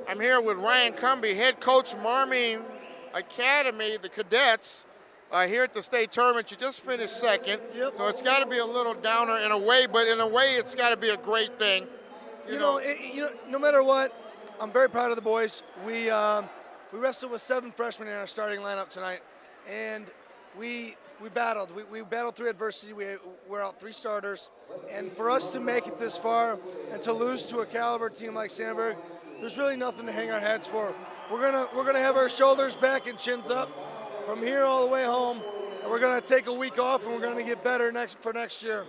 I'm here with Ryan Cumbee, head coach, Marmion Academy, the cadets, here at the state tournament. You just finished second, so it's got to be a little downer in a way, but in a way it's got to be a great thing. You know, no matter what, I'm very proud of the boys. We wrestled with 7 freshmen in our starting lineup tonight, and we battled. We battled through adversity. We're out 3 starters, and for us to make it this far and to lose to a caliber team like Sandberg, there's really nothing to hang our heads for. We're gonna have our shoulders back and chins up from here all the way home, and we're gonna take a week off, and we're gonna get better for next year.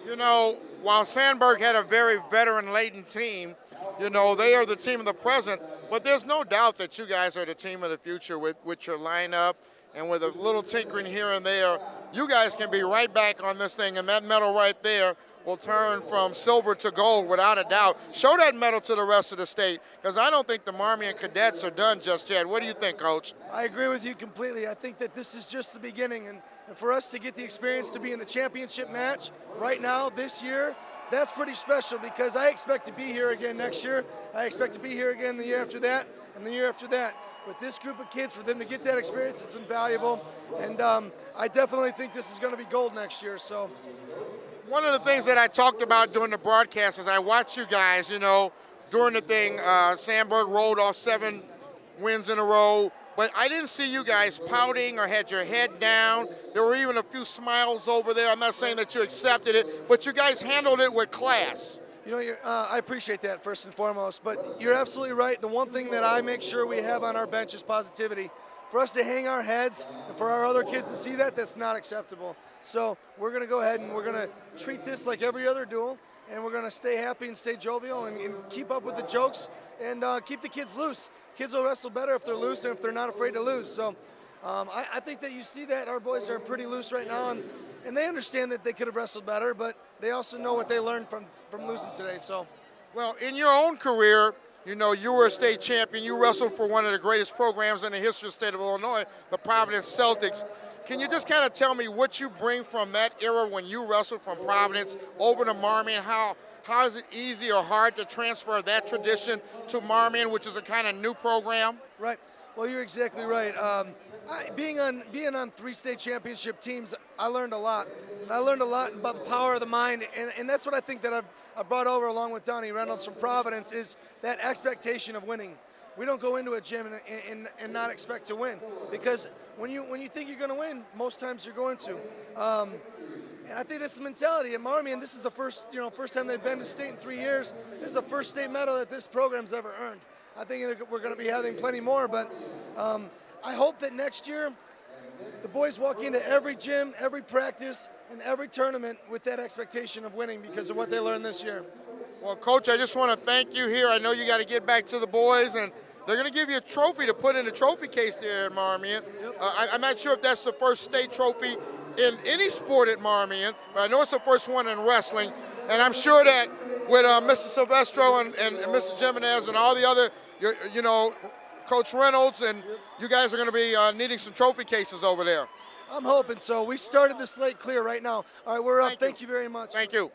You know, while Sandberg had a very veteran-laden team, you know, they are the team of the present, but there's no doubt that you guys are the team of the future with your lineup, and with a little tinkering here and there, you guys can be right back on this thing, and that medal right there will turn from silver to gold without a doubt. Show that medal to the rest of the state, because I don't think the Marmion cadets are done just yet. What do you think, Coach? I agree with you completely. I think that this is just the beginning, and for us to get the experience to be in the championship match right now, this year, that's pretty special, because I expect to be here again next year. I expect to be here again the year after that, and the year after that. With this group of kids, for them to get that experience, it's invaluable, and I definitely think this is going to be gold next year. So, one of the things that I talked about during the broadcast is I watched you guys, you know, during the thing, Sandberg rolled off 7 wins in a row, but I didn't see you guys pouting or had your head down. There were even a few smiles over there. I'm not saying that you accepted it, but you guys handled it with class. You know, I appreciate that, first and foremost, but you're absolutely right. The one thing that I make sure we have on our bench is positivity. For us to hang our heads and for our other kids to see that, that's not acceptable. So we're going to go ahead and we're going to treat this like every other duel, and we're going to stay happy and stay jovial and keep up with the jokes and keep the kids loose. Kids will wrestle better if they're loose and if they're not afraid to lose. So I think that you see that our boys are pretty loose right now, and they understand that they could have wrestled better, but they also know what they learned from losing today. So, well, in your own career, you know, you were a state champion. You wrestled for one of the greatest programs in the history of the state of Illinois, the Providence Celtics. Can you just kind of tell me what you bring from that era when you wrestled from Providence over to Marmion? How is it easy or hard to transfer that tradition to Marmion, which is a kind of new program? Right. Well, you're exactly right. Being on 3 state championship teams, I learned a lot. And I learned a lot about the power of the mind, and that's what I think that I've brought over along with Donnie Reynolds from Providence, is that expectation of winning. We don't go into a gym and not expect to win, because when you think you're going to win, most times you're going to. And I think that's the mentality at Marmion. This is the first time they've been to state in 3 years. This is the first state medal that this program's ever earned. I think we're going to be having plenty more, but I hope that next year the boys walk into every gym, every practice, and every tournament with that expectation of winning because of what they learned this year. Well, Coach, I just want to thank you here. I know you got to get back to the boys, and they're going to give you a trophy to put in the trophy case there at Marmion. Yep. I'm not sure if that's the first state trophy in any sport at Marmion, but I know it's the first one in wrestling. And I'm sure that with Mr. Silvestro and Mr. Jimenez and all the other, you know, Coach Reynolds, and you guys are going to be needing some trophy cases over there. I'm hoping so. We started the slate clear right now. All right, we're up. Thank you very much. Thank you.